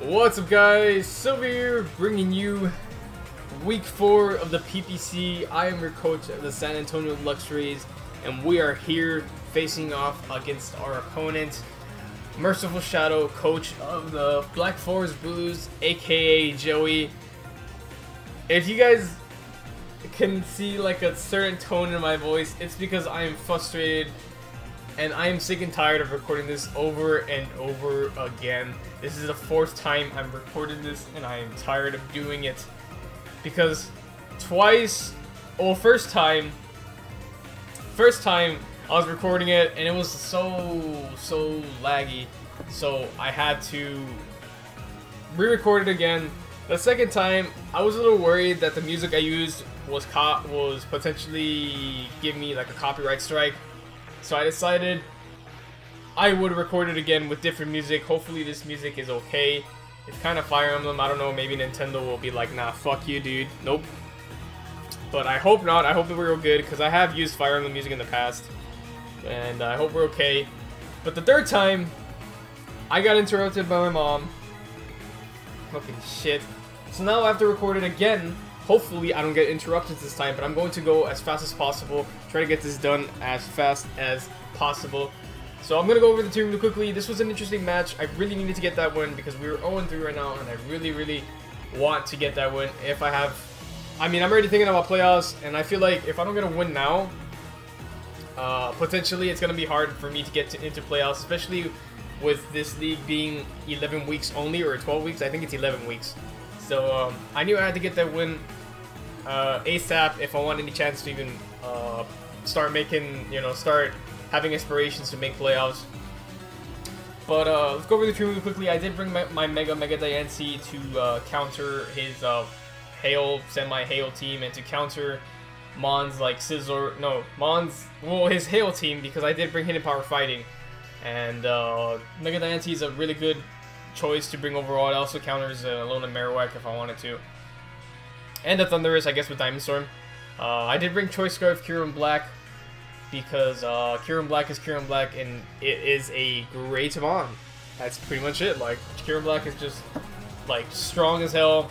What's up, guys? Silver here, bringing you week 4 of the PPC. I am your coach of the San Antonio Luxrays, and we are here facing off against our opponent, MercifulShadow, coach of the Black Forest Bulus, aka Joey. If you guys can see like a certain tone in my voice, it's because I am frustrated and I am sick and tired of recording this over and over again. This is the 4th time I'm recording this and I am tired of doing it. Because first time I was recording it and it was so laggy. So I had to re-record it again. The second time, I was a little worried that the music I used was potentially giving me like a copyright strike. So I decided I would record it again with different music. Hopefully this music is okay. It's kind of Fire Emblem. I don't know, maybe Nintendo will be like, nah, fuck you, dude. Nope. But I hope not. I hope that we're all good, because I have used Fire Emblem music in the past. And I hope we're okay. But the third time, I got interrupted by my mom. Fucking shit. So now I have to record it again. Hopefully I don't get interrupted this time, but I'm going to go as fast as possible. Try to get this done as fast as possible. So I'm going to go over the team really quickly. This was an interesting match. I really needed to get that win because we were 0-3 right now, and I really want to get that win. If I have... I mean, I'm already thinking about playoffs, and I feel like if I don't get a win now, potentially it's going to be hard for me to get into playoffs, especially with this league being 11 weeks only, or 12 weeks. I think it's 11 weeks. So I knew I had to get that win ASAP if I want any chance to even start making, start having aspirations to make playoffs. But let's go over the team really quickly. I did bring my Mega Diancie to counter his semi-Hail team, and to counter Mon's like Scissor. No, his Hail team, because I did bring Hidden Power Fighting, and Mega Diancie is a really good choice to bring overall. It also counters Alona Marowak if I wanted to. And the Thunderous, I guess, with Diamond Storm. I did bring Choice Scarf Kieran Black because Kieran Black is Kieran Black and it is a great Mon. That's pretty much it. Like, Kieran Black is just, like, strong as hell.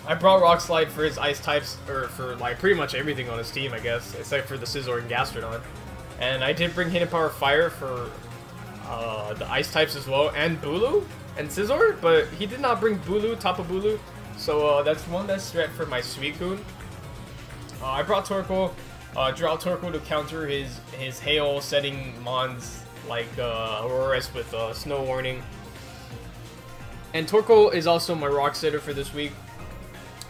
I brought Rock Slide for his ice types, or for, like, pretty much everything on his team, I guess, except for the Scizor and Gastrodon. And I did bring Hidden Power Fire for the ice types as well, and Bulu and Scizor, but he did not bring Bulu, Tapu Bulu, so that's one less threat for my Suicune. I brought Torkoal, Drought Torkoal to counter his Hail setting Mons like Auroras with Snow Warning. And Torkoal is also my Rock setter for this week.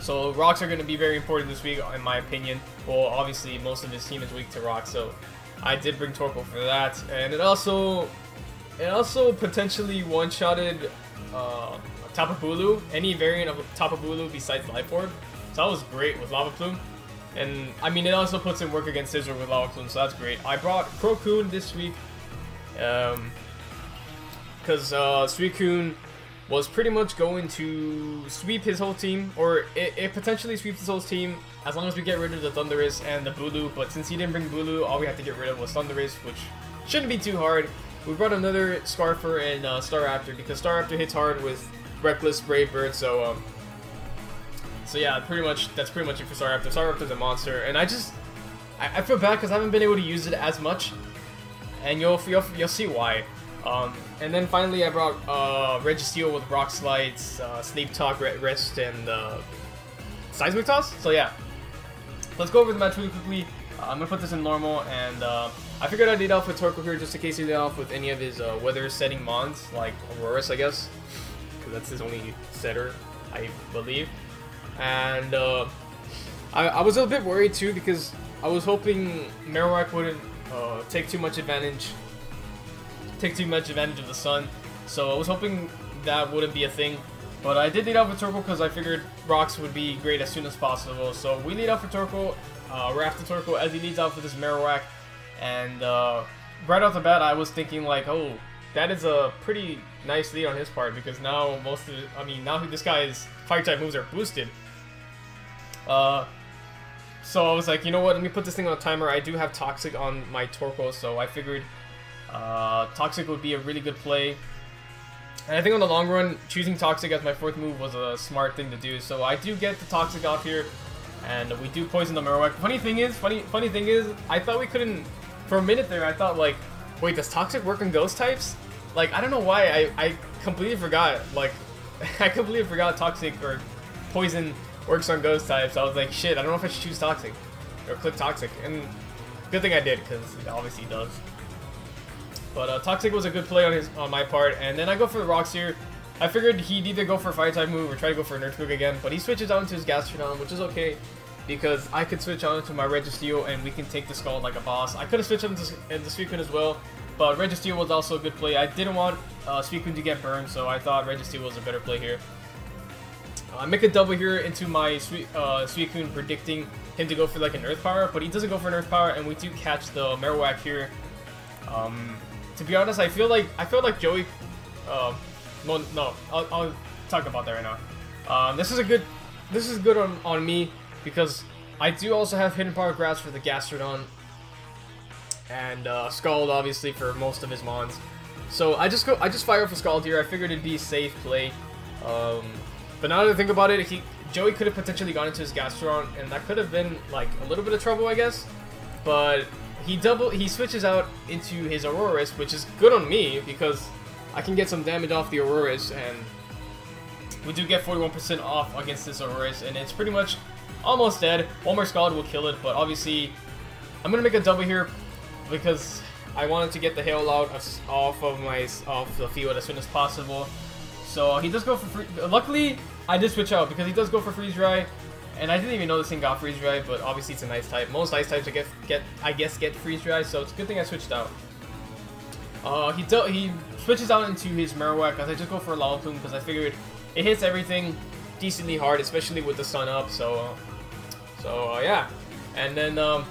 So Rocks are going to be very important this week, in my opinion. Well, obviously most of his team is weak to Rock, so I did bring Torkoal for that. And it also potentially one-shotted Tapu Bulu, any variant of Tapu Bulu besides Life Orb. So that was great with Lava Plume. And, I mean, it also puts in work against Scizor with Lava Plume, so that's great. I brought Crocoon this week, because Suicune was pretty much going to sweep his whole team, or it potentially sweeps his whole team, as long as we get rid of the Thunderous and the Bulu. But since he didn't bring Bulu, all we have to get rid of was Thunderous, which shouldn't be too hard. We brought another Scarfer and Staraptor, because Staraptor hits hard with Reckless, Brave Bird, so yeah, that's pretty much it for Staraptor. Staraptor's a monster, and I feel bad because I haven't been able to use it as much, and you'll see why. And then finally I brought Registeel with Rock Slides, Sleep Talk, Rest, and Seismic Toss. So yeah, let's go over the match really quickly. I'm gonna put this in normal, and I figured I'd lead off with Torkoal here just in case he lead off with any of his weather setting Mons, like Auroras, I guess, because that's his only setter, I believe. And I was a bit worried too, because I was hoping Marowak wouldn't take too much advantage of the sun, so I was hoping that wouldn't be a thing. But I did lead off with Torkoal because I figured Rocks would be great as soon as possible. So we lead off with Torkoal, we're after Torkoal as he leads off with his Marowak, and right off the bat I was thinking like, oh, that is a pretty nice lead on his part, because now now this guy's fire type moves are boosted. So I was like, you know what, let me put this thing on a timer. I do have Toxic on my Torkoal, so I figured Toxic would be a really good play. And I think on the long run, choosing Toxic as my 4th move was a smart thing to do. So I do get the Toxic off here, and we do poison the Marowak. Funny thing is, I thought we couldn't. For a minute there, I thought like, wait, does Toxic work on Ghost types? Like, I don't know why. I completely forgot. Like, I completely forgot Toxic or Poison works on Ghost types. I was like, shit, I don't know if I should choose Toxic or click Toxic. And good thing I did, because it obviously does. But Toxic was a good play on my part, and then I go for the rocks here. I figured he'd either go for a fire type move or try to go for an earth move again, but he switches out into his Gastrodon, which is okay, because I could switch on into my Registeel and we can take the Scald like a boss. I could have switched into Suicune as well, but Registeel was also a good play. I didn't want Suicune to get burned, so I thought Registeel was a better play here. I make a double here into my Suicune, predicting him to go for like an Earth Power, but he doesn't go for an Earth Power, and we do catch the Marowak here. To be honest, I feel like Joey. Well, no, I'll talk about that right now. This is good on me because I do also have Hidden Power Grass for the Gastrodon, and Scald obviously for most of his mons. So I just fire up for Scald here. I figured it'd be a safe play. But now that I think about it, Joey could have potentially gone into his Gastrodon, and that could have been like a little bit of trouble, I guess. But he switches out into his Aurorus, which is good on me because I can get some damage off the Aurorus, and we do get 41% off against this Aurorus, and it's pretty much almost dead. One more Scald will kill it, but obviously I'm gonna make a double here because I wanted to get the Hail out off the field as soon as possible. So he does go for luckily I did switch out because he does go for Freeze Dry, and I didn't even know this thing got Freeze Dry, but obviously it's an Ice type. Most Ice types I guess get Freeze Dry, so it's a good thing I switched out. He switches out into his Marowak as I just go for a Lava Plume because I figured it hits everything decently hard, especially with the sun up. So yeah, and then the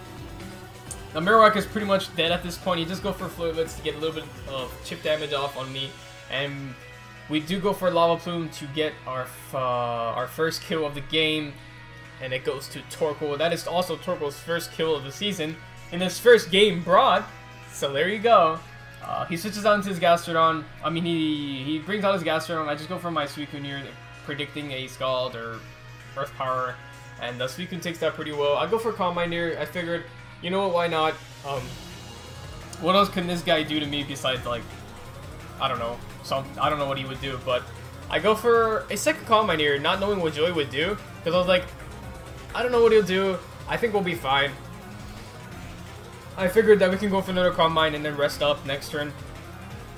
Marowak is pretty much dead at this point. He just go for Fluidlets to get a little bit of chip damage off on me, and we do go for Lava Plume to get our first kill of the game, and it goes to Torkoal. That is also Torkoal's first kill of the season in his first game broad. So there you go. He switches out into his Gastrodon. I mean, he brings out his Gastrodon. I just go for my Suicune here, predicting a Scald or Earth Power, and the Suicune takes that pretty well. I go for Calm Mind here. I figured, you know what, why not? What else can this guy do to me besides, like, I don't know. I don't know what he would do, but I go for a second Calm Mind here, not knowing what Joey would do, because I was like, I don't know what he'll do. I think we'll be fine. I figured that we can go for another Calm Mind and then rest up next turn,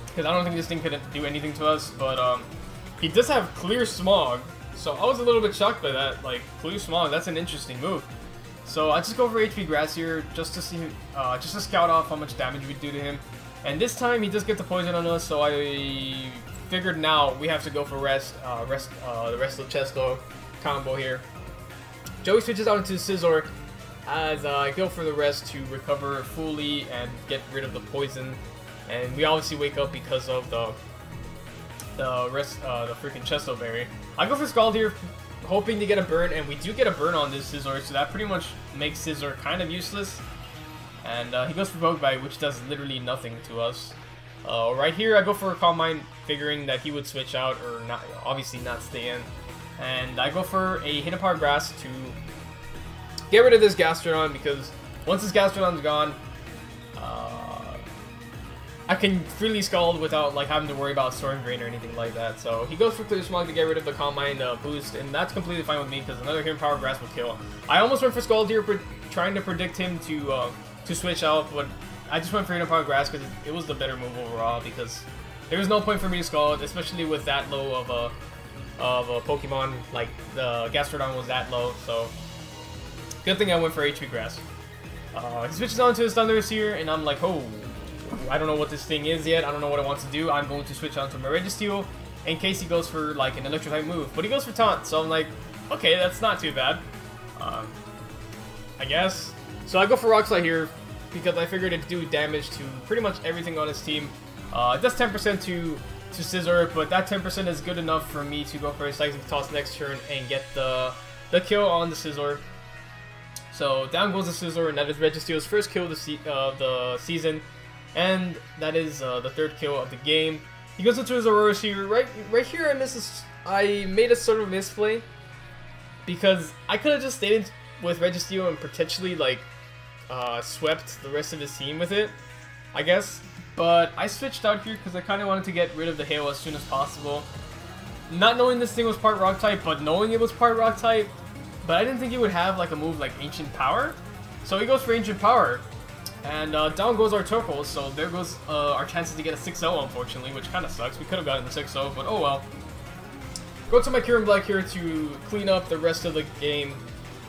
because I don't think this thing could do anything to us, but he does have Clear Smog, so I was a little bit shocked by that. Like, Clear Smog, that's an interesting move. So I just go for HP Grass here, just to see, just to scout off how much damage we do to him. And this time he does get the poison on us, so I figured now we have to go for the rest of Chesto combo here. Joey switches out into Scizor as I go for the rest to recover fully and get rid of the poison. And we obviously wake up because of the freaking Chesto Berry. I go for Scald here, hoping to get a burn, and we do get a burn on this Scizor, so that pretty much makes Scizor kind of useless. And he goes for Poke Bite, which does literally nothing to us. Right here, I go for a Calm Mind, figuring that he would switch out, or not, obviously not stay in. And I go for a Hidden Power Grass to get rid of this Gastrodon, because once this Gastrodon's gone, I can freely Scald without like having to worry about Storm Drain or anything like that. So he goes for Clear Smog to get rid of the Calm Mind boost, and that's completely fine with me because another Hidden Power Grass will kill. I almost went for Scald here, trying to predict him to switch out, but I just went for Hidden Power Grass because it was the better move overall, because there was no point for me to Scald, especially with that low of a Pokemon. Like, the Gastrodon was that low, so good thing I went for HP Grass. He switches on to his Thundurus here, and I'm like, oh, I don't know what this thing is yet. I don't know what it wants to do. I'm going to switch on to my Registeel in case he goes for like an Electro type move, but he goes for Taunt, so I'm like, okay, that's not too bad, I guess. So I go for Rock Slide here because I figured it'd do damage to pretty much everything on his team. It does 10% to Scizor, but that 10% is good enough for me to go for a Seismic Toss next turn and get the kill on the Scizor. So down goes the Scizor, and that is Registeel's first kill of the season, and that is the third kill of the game. He goes into his Aurora here. Right here, I made a sort of misplay because I could have just stayed with Registeel and potentially like swept the rest of his team with it, I guess. But I switched out here because I kind of wanted to get rid of the hail as soon as possible. Not knowing this thing was part Rock type, but knowing it was part Rock type. But I didn't think it would have like a move like Ancient Power. So he goes for Ancient Power. And down goes our Torkoal, so there goes our chances to get a 6-0, unfortunately, which kind of sucks. We could have gotten the 6-0, but oh well. Go to my Kyurem Black here to clean up the rest of the game.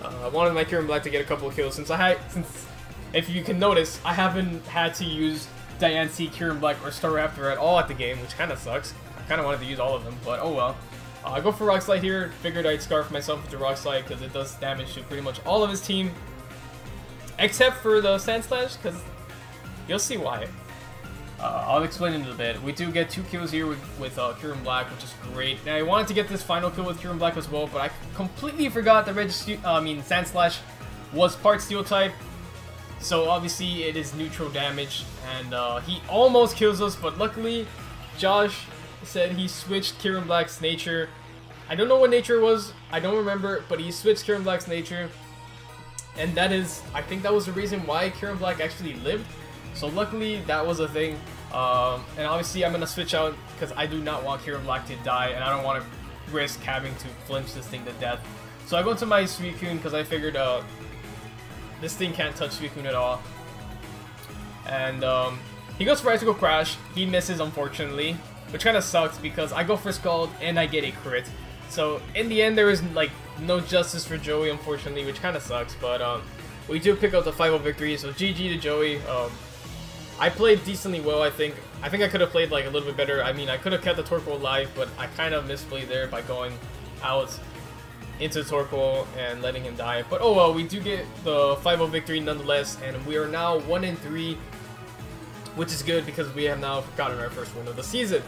I wanted my Kyurem Black to get a couple of kills, since if you can notice, I haven't had to use Diancie, Kyurem Black, or Staraptor at all at the game, which kind of sucks. I kind of wanted to use all of them, but oh well. I go for Rock Slide here, figured I'd Scarf myself with the Rock Slide, because it does damage to pretty much all of his team. Except for the Sand Slash, because you'll see why. I'll explain in a bit. We do get 2 kills here with Kyurem Black, which is great. Now I wanted to get this final kill with Kyurem Black as well, but I completely forgot that Sand Slash was part Steel type. So obviously it is neutral damage, and he almost kills us, but luckily Josh said he switched Kyurem Black's nature. I don't know what nature it was, I don't remember, but he switched Kyurem Black's nature. And that is, I think that was the reason why Kyurem Black actually lived. So luckily, that was a thing. And obviously, I'm going to switch out because I do not want Kyurem Black to die. And I don't want to risk having to flinch this thing to death. So I go into my Suicune because I figured this thing can't touch Suicune at all. And he goes for Icicle Crash. He misses, unfortunately. Which kind of sucks because I go for Scald and I get a crit. So in the end, there is like no justice for Joey, unfortunately, which kind of sucks. But we do pick up the 5-0 victory, so GG to Joey. I played decently well, I think. I think I could have played like a little bit better. I mean, I could have kept the Torkoal alive, but I kind of misplayed there by going out into Torkoal and letting him die. But oh well, we do get the 5-0 victory nonetheless, and we are now 1-3, which is good because we have now gotten our first win of the season.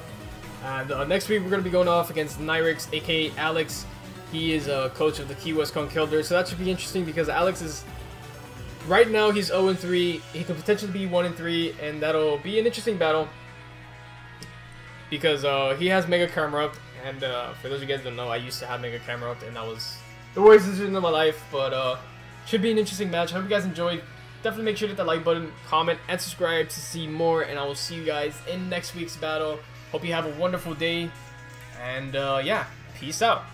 And next week, we're going to be going off against Nyrix, aka Alex. He is a coach of the Key West Conkeldurr, so that should be interesting because Alex is... Right now, he's 0-3. He could potentially be 1-3, and that'll be an interesting battle. Because he has Mega Camerupt, and for those of you guys who don't know, I used to have Mega Camerupt, and that was the worst decision of my life. But should be an interesting match. I hope you guys enjoyed. Definitely make sure to hit that like button, comment, and subscribe to see more, and I will see you guys in next week's battle. Hope you have a wonderful day, and yeah, peace out.